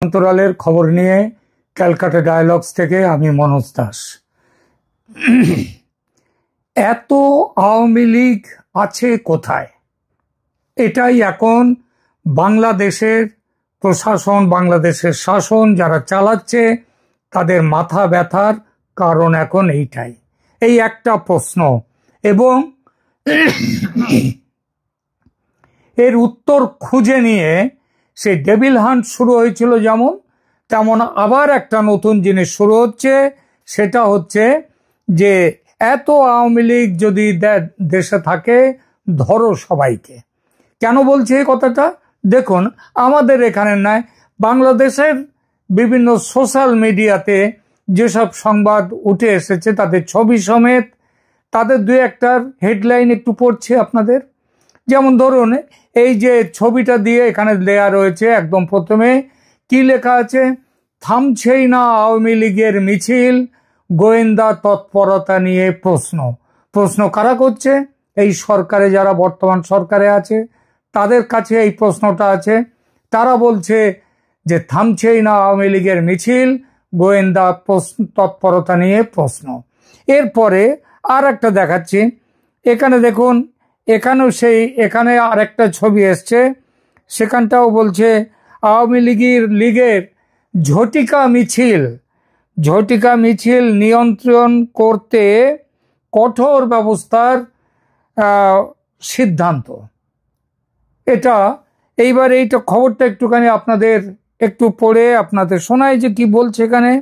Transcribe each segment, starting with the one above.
অন্তরালের খবর নিয়ে ক্যালকাটা ডায়ালগস থেকে আমি মনোজ দাস। এত আওয়ামী লীগ আছে কোথায়? এটাই এখন বাংলাদেশের প্রশাসন, বাংলাদেশের শাসন যারা চালাচ্ছে তাদের মাথা ব্যথার কারণ এখন এইটাই, এই একটা প্রশ্ন। এবং এর উত্তর খুঁজে নিয়ে সেই ডেভিল হান্ট শুরু হয়েছিল যেমন, তেমন আবার একটা নতুন জিনিস শুরু হচ্ছে। সেটা হচ্ছে যে এত আওয়ামী লীগ যদি দেশে থাকে ধরো সবাইকে। কেন বলছে এই কথাটা? দেখুন, আমাদের এখানে নয়, বাংলাদেশের বিভিন্ন সোশ্যাল মিডিয়াতে যেসব সংবাদ উঠে এসেছে তাদের ছবি সমেত, তাদের দুই একটার হেডলাইন একটু পড়ছে আপনাদের। যেমন ধরুন, এই যে ছবিটা দিয়ে এখানে দেয়া রয়েছে, একদম প্রথমে কি লেখা আছে? থামছেই না আওয়ামী লীগের মিছিল, গোয়েন্দা তৎপরতা নিয়ে প্রশ্ন। প্রশ্ন কারা করছে? এই সরকারে, যারা বর্তমান সরকারে আছে তাদের কাছে এই প্রশ্নটা আছে। তারা বলছে যে থামছেই না আওয়ামী লীগের মিছিল, গোয়েন্দা তৎপরতা নিয়ে প্রশ্ন। এরপরে আর একটা দেখাচ্ছি, এখানে দেখুন, এখানে আর একটা ছবি এসছে, সেখানটাও বলছে আওয়ামী লীগের ঝটিকা মিছিল নিয়ন্ত্রণ করতে কঠোর ব্যবস্থার সিদ্ধান্ত। এইবার এইটা খবরটা একটুখানি আপনাদের একটু পড়ে আপনাদের শোনাই যে কি বলছে এখানে।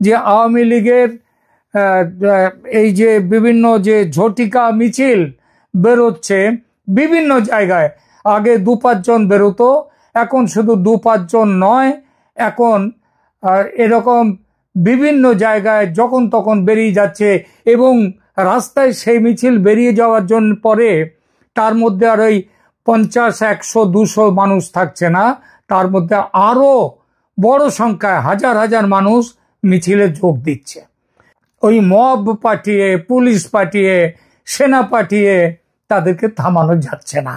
যে আওয়ামী লীগের এই যে বিভিন্ন যে ঝটিকা মিছিল বেরোচ্ছে বিভিন্ন জায়গায়, আগে 2-5 জন বেরোতো, এখন শুধু 2-5 জন নয়, এখন এরকম বিভিন্ন জায়গায় যখন তখন বেরিয়ে যাচ্ছে। এবং রাস্তায় সেই মিছিল বেরিয়ে যাওয়ার জন্য পরে তার মধ্যে আর ওই 50, 100, 200 মানুষ থাকছে না, তার মধ্যে আরো বড় সংখ্যায় হাজার হাজার মানুষ মিছিলে যোগ দিচ্ছে। ওই মব পাঠিয়ে, পুলিশ পাঠিয়ে, সেনা পাঠিয়ে তাদেরকে থামানো যাচ্ছে না।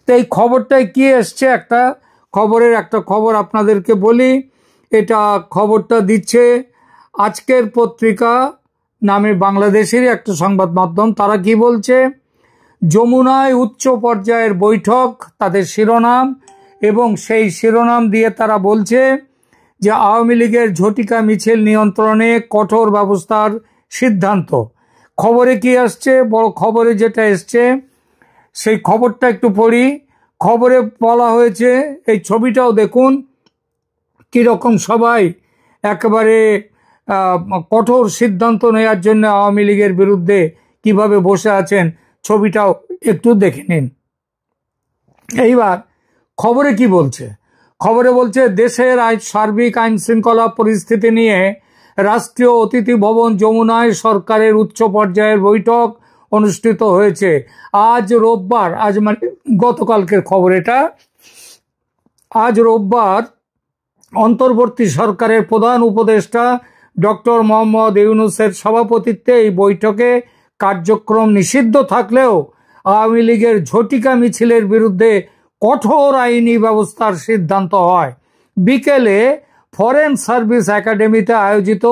তো এই খবরটায় কি এসছে, একটা খবর আপনাদেরকে বলি। এটা খবরটা দিচ্ছে আজকের পত্রিকা নামে বাংলাদেশেরই একটা সংবাদ মাধ্যম। তারা কি বলছে? যমুনায় উচ্চ পর্যায়ের বৈঠক, তাদের শিরোনাম, এবং সেই শিরোনাম দিয়ে তারা বলছে যে আওয়ামী লীগের ঝটিকা মিছিল নিয়ন্ত্রণে কঠোর ব্যবস্থার সিদ্ধান্ত। খবরে কি আসছে? বড় খবরে যেটা এসছে সেই খবরটা একটু পড়ি। খবরে বলা হয়েছে, এই ছবিটাও দেখুন কিরকম সবাই একেবারে কঠোর সিদ্ধান্ত নেওয়ার জন্য আওয়ামী লীগের বিরুদ্ধে কিভাবে বসে আছেন, ছবিটাও একটু দেখে নিন। এইবার খবরে কি বলছে? খবরে বলছে দেশের সার্বিক আইন শৃঙ্খলা পরিস্থিতি নিয়ে রাষ্ট্রীয় অতিথি ভবন যমুনায় সরকারের উচ্চ পর্যায়ের বৈঠক অনুষ্ঠিত হয়েছে আজ রোববার। আজ মানে গতকালকের খবর এটা। আজ রোববার অন্তর্বর্তী সরকারের প্রধান উপদেষ্টা ডক্টর মোহাম্মদ ইউনূসের সভাপতিত্বে এই বৈঠকে কার্যক্রম নিষিদ্ধ থাকলেও আওয়ামী লীগের ঝটিকা মিছিলের বিরুদ্ধে কঠোর আইনি ব্যবস্থার সিদ্ধান্ত হয়। বিকেলে ফরেন সার্ভিস একাডেমিতে আয়োজিত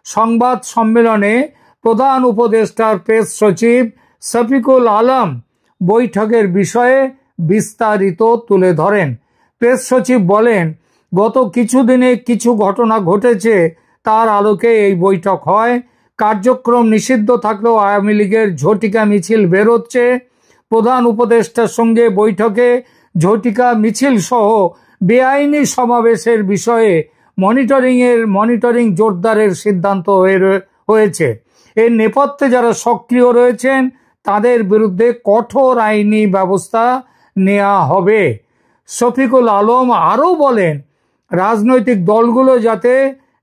সংবাদ সম্মেলনে প্রধান উপদেষ্টার প্রেস সচিব শফিকুল আলম বৈঠকের বিষয়ে বিস্তারিত তুলে ধরেন। প্রেস সচিব বলেন, গত কিছুদিনে কিছু ঘটনা ঘটেছে, তার আলোকে এই বৈঠক হয়। কার্যক্রম নিষিদ্ধ থাকলেও আওয়ামী লীগের ঝটিকা মিছিল বেরোচ্ছে। প্রধান উপদেষ্টার সঙ্গে বৈঠকে ঝটিকা মিছিল সহ বেআইনি সমাবেশের বিষয়ে মনিটরিং জোরদারের সিদ্ধান্ত হয়েছে। এর নেপথ্যে যারা সক্রিয় রয়েছেন তাদের বিরুদ্ধে কঠোর আইনি ব্যবস্থা নেওয়া হবে। শফিকুল আলম আরও বলেন, রাজনৈতিক দলগুলো যাতে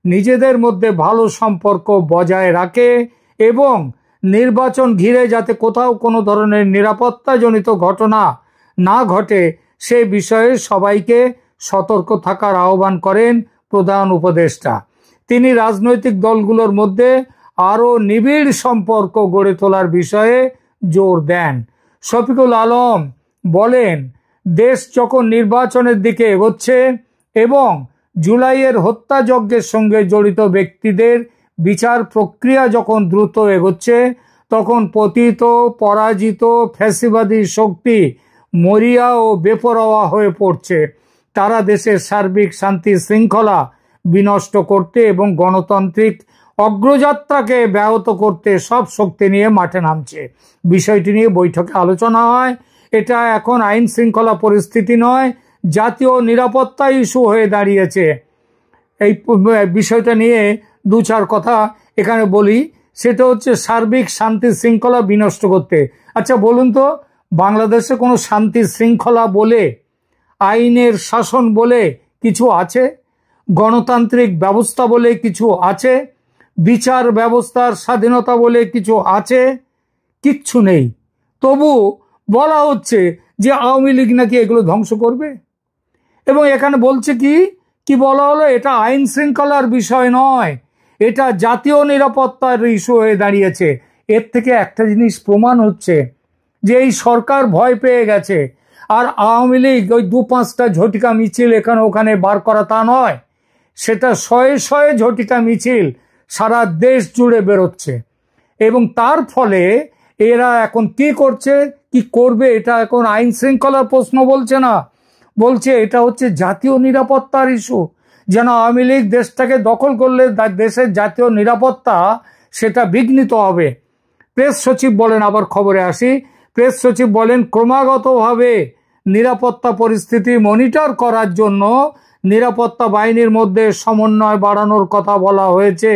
নিজেদের মধ্যে ভালো সম্পর্ক বজায় রাখে এবং নির্বাচন ঘিরে যাতে কোথাও কোনো ধরনের নিরাপত্তাজনিত ঘটনা না ঘটে সে বিষয়ে সবাইকে সতর্ক থাকার আহ্বান করেন প্রধান উপদেষ্টা। তিনি রাজনৈতিক দলগুলোর মধ্যে আরও নিবিড় সম্পর্ক গড়ে তোলার বিষয়ে জোর দেন। শফিকুল আলম বলেন, দেশ যখন নির্বাচনের দিকে এগোচ্ছে এবং জুলাইয়ের হত্যাযজ্ঞের সঙ্গে জড়িত ব্যক্তিদের বিচার প্রক্রিয়া যখন দ্রুত এগোচ্ছে, তখন পতিত পরাজিত ফ্যাসিবাদী শক্তি মরিয়া ও বেপরোয়া হয়ে পড়ছে। তারা দেশের সার্বিক শান্তি শৃঙ্খলা বিনষ্ট করতে এবং গণতান্ত্রিক অগ্রযাত্রাকে ব্যাহত করতে সব শক্তি নিয়ে মাঠে নামছে। বিষয়টি নিয়ে বৈঠকে আলোচনা হয়। এটা এখন আইন শৃঙ্খলা পরিস্থিতি নয়, জাতীয় নিরাপত্তা ইস্যু হয়ে দাঁড়িয়েছে। এই বিষয়টা নিয়ে দু চার কথা এখানে বলি। সেটা হচ্ছে সার্বিক শান্তি শৃঙ্খলা বিনষ্ট করতে। আচ্ছা বলুন তো, বাংলাদেশে কোনো শান্তি শৃঙ্খলা বলে, আইনের শাসন বলে কিছু আছে? গণতান্ত্রিক ব্যবস্থা বলে কিছু আছে? বিচার ব্যবস্থার স্বাধীনতা বলে কিছু আছে? কিচ্ছু নেই। তবু বলা হচ্ছে যে আওয়ামী লীগ নাকি এগুলো ধ্বংস করবে। এবং এখানে বলছে কি বলা হলো, এটা আইন শৃঙ্খলার বিষয় নয়, এটা জাতীয় নিরাপত্তার ইস্যু হয়ে দাঁড়িয়েছে। এর থেকে একটা জিনিস প্রমাণ হচ্ছে যে এই সরকার ভয় পেয়ে গেছে। আর আওয়ামী লীগ ওই ২-৫টা ঝটিকা মিছিল এখানে ওখানে বার করা তা নয়, সেটা শয়ে শয়ে ঝটিকা মিছিল সারা দেশ জুড়ে বেরোচ্ছে। এবং তার ফলে এরা এখন কি করছে, কি করবে, এটা এখন আইন শৃঙ্খলার প্রশ্ন বলছে না, বলছে এটা হচ্ছে জাতীয় নিরাপত্তার ইস্যু। যেন আওয়ামী লীগ দেশটাকে দখল করলে দেশের জাতীয় নিরাপত্তা সেটা বিঘ্নিত হবে। প্রেস সচিব বলেন, আবার খবরে আসি, প্রেস সচিব বলেন ক্রমাগতভাবে নিরাপত্তা পরিস্থিতি মনিটর করার জন্য নিরাপত্তা বাহিনীর মধ্যে সমন্বয় বাড়ানোর কথা বলা হয়েছে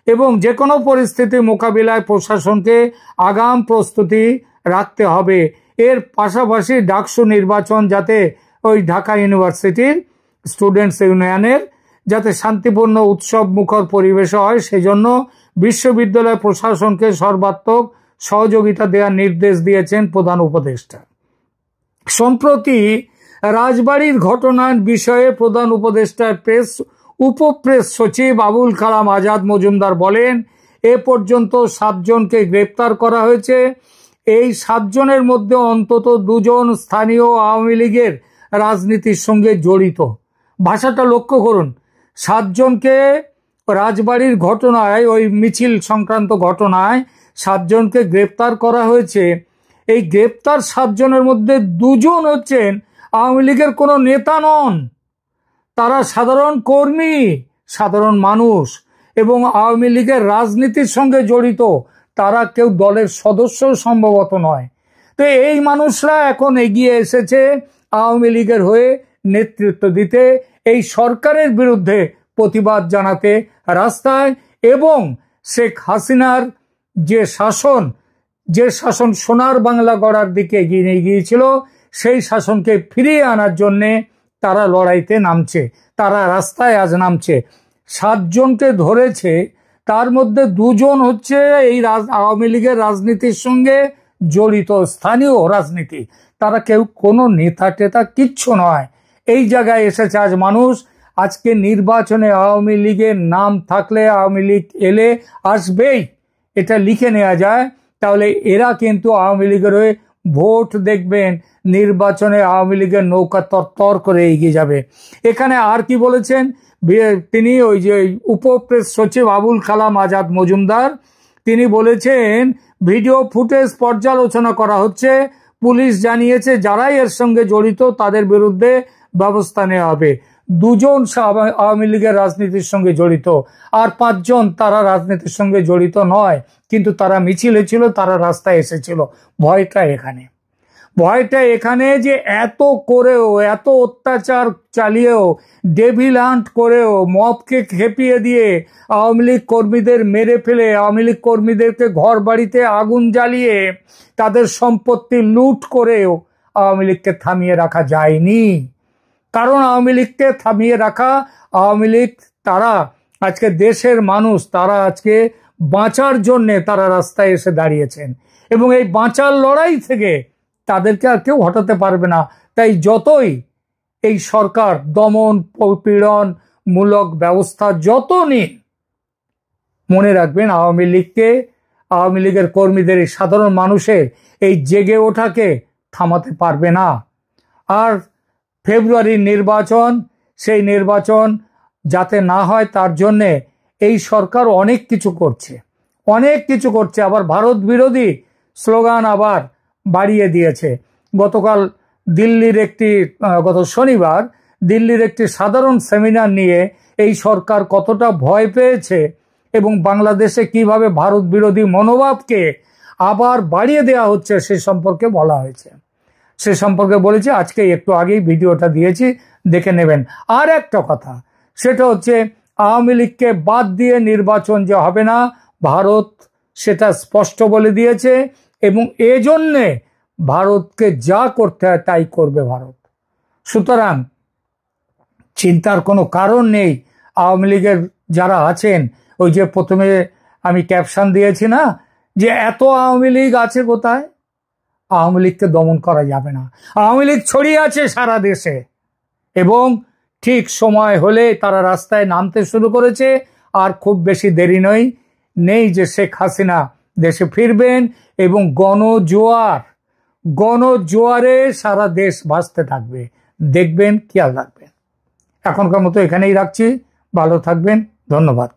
এবং যে কোনো পরিস্থিতি মোকাবিলায় প্রশাসনকে আগাম প্রস্তুতি রাখতে হবে। এর পাশাপাশি ডাকসু নির্বাচন যাতে ওই ঢাকা ইউনিভার্সিটির স্টুডেন্টস ইউনিয়নের যাতে শান্তিপূর্ণ উৎসব মুখর পরিবেশ হয়, সেজন্য বিশ্ববিদ্যালয় প্রশাসনকে সর্বাত্মক সহযোগিতা দেওয়ার নির্দেশ দিয়েছেন প্রধান উপদেষ্টা। সম্প্রতি রাজবাড়ির ঘটনার বিষয়ে প্রধান উপদেষ্টার উপপ্রেস সচিব আবুল কালাম আজাদ মজুমদার বলেন, এ পর্যন্ত 7 জনকে গ্রেপ্তার করা হয়েছে। এই 7 জনের মধ্যে অন্তত 2 জন স্থানীয় আওয়ামী লীগের রাজনীতির সঙ্গে জড়িত। ভাষাটা লক্ষ্য করুন, 7 জনকে রাজবাড়ির ঘটনায়, ওই মিছিল সংক্রান্ত ঘটনায় 7 জনকে গ্রেপ্তার করা হয়েছে। এই গ্রেপ্তার 7 জনের মধ্যে 2 জন হচ্ছেন আওয়ামী লীগের কোনো নেতা নন, তারা সাধারণ কর্মী, সাধারণ মানুষ এবং আওয়ামী লীগের রাজনীতির সঙ্গে জড়িত। তারা কেউ দলের সদস্য সম্ভবত নয়। তো এই মানুষরা এখন এগিয়ে এসেছে আওয়ামী লীগের হয়ে নেতৃত্ব দিতে, এই সরকারের বিরুদ্ধে প্রতিবাদ জানাতে রাস্তায়, এবং শেখ হাসিনার যে শাসন সোনার বাংলা গড়ার দিকে এগিয়ে নিয়ে গিয়েছিল, সেই শাসনকে ফিরিয়ে আনার জন্যে তারা লড়াইতে নামছে, তারা রাস্তায় আজ নামছে। 7 জনকে ধরেছে, তার মধ্যে 2 জন হচ্ছে এই আওয়ামী লীগের রাজনীতির সঙ্গে জড়িত, স্থানীয় রাজনীতি, তারা কেউ কোনো নেতা টেতা কিচ্ছু নয়। এই জায়গায় এসেছে আজ মানুষ। আজকে নির্বাচনে আওয়ামী লীগের নাম থাকলে, আওয়ামী লীগ এলে আসবেই, এটা লিখে নেওয়া যায়, তাহলে এরা কিন্তু আওয়ামী লীগের হয়ে ভোট দেখবেন, নির্বাচনে আওয়ামী লীগের নৌকা তরতর করে এগিয়ে যাবে। এখানে আর কি বলেছেন তিনি, ওই যে উপপ্রেস সচিব আবুল কালাম আজাদ মজুমদার, তিনি বলেছেন ভিডিও ফুটেজ পর্যালোচনা করা হচ্ছে, পুলিশ জানিয়েছে যারাই এর সঙ্গে জড়িত তাদের বিরুদ্ধে ব্যবস্থা নেওয়া হবে। 2 জন আওয়ামী লীগের রাজনীতির সঙ্গে জড়িত, আর 5 জন তারা রাজনীতির সঙ্গে জড়িত নয়, কিন্তু তারা মিছিলে ছিল, তারা রাস্তায় এসেছিল। ভয়টা এখানে যে এত করেও, এত অত্যাচার চালিয়েও, ডেভিল হান্ট করেও, মবকে খেপিয়ে দিয়ে, আওয়ামী লীগ কর্মীদের মেরে ফেলে, আওয়ামী লীগ কর্মীদেরকে ঘর বাড়িতে আগুন জ্বালিয়ে তাদের সম্পত্তি লুট করেও আওয়ামী লীগকে থামিয়ে রাখা যায়নি। কারণ আওয়ামী লীগকে থামিয়ে রাখা, আওয়ামী লীগ তারা আজকে দেশের মানুষ, তারা আজকে বাঁচার জন্যে তারা রাস্তায় এসে দাঁড়িয়েছেন এবং এই বাঁচার লড়াই থেকে তাদেরকে আর কেউ হটাতে পারবে না। তাই যতই এই সরকার দমন পীড়ন মূলক ব্যবস্থা যত নিন, মনে রাখবেন আওয়ামী লীগকে, আওয়ামী লীগের কর্মীদের, এই সাধারণ মানুষের এই জেগে ওঠাকে থামাতে পারবে না। আর ফেব্রুয়ারির নির্বাচন, সেই নির্বাচন যাতে না হয় তার জন্যে এই সরকার অনেক কিছু করছে, আবার ভারত বিরোধী স্লোগান আবার বাড়িয়ে দিয়েছে। গত শনিবার দিল্লির একটি সাধারণ সেমিনার নিয়ে এই সরকার কতটা ভয় পেয়েছে এবং বাংলাদেশে কিভাবে ভারত বিরোধী মনোভাবকে আবার বাড়িয়ে দেওয়া হচ্ছে সে সম্পর্কে বলা হয়েছে, সে সম্পর্কে বলেছি। আজকে একটু আগেই ভিডিওটা দিয়েছি, দেখে নেবেন। আর একটা কথা, সেটা হচ্ছে আওয়ামী লীগকে বাদ দিয়ে নির্বাচন যে হবে না, ভারত সেটা স্পষ্ট বলে দিয়েছে এবং এজন্যে ভারতকে যা করতে হয় তাই করবে ভারত। সুতরাং চিন্তার কোনো কারণ নেই। আওয়ামী লীগের যারা আছেন, ওই যে প্রথমে আমি ক্যাপশন দিয়েছি না, যে এত আওয়ামী লীগ আছে কোথায়? আওয়ামী লীগকে দমন করা যাবে না। আওয়ামী লীগ ছড়িয়ে আছে সারা দেশে এবং ঠিক সময় হলে তারা রাস্তায় নামতে শুরু করেছে। আর খুব বেশি দেরি নেই যে শেখ হাসিনা দেশে ফিরবেন এবং গণজোয়ারে সারা দেশ ভাসতে থাকবে। দেখবেন, খেয়াল রাখবেন। এখনকার মতো এখানেই রাখছি। ভালো থাকবেন, ধন্যবাদ।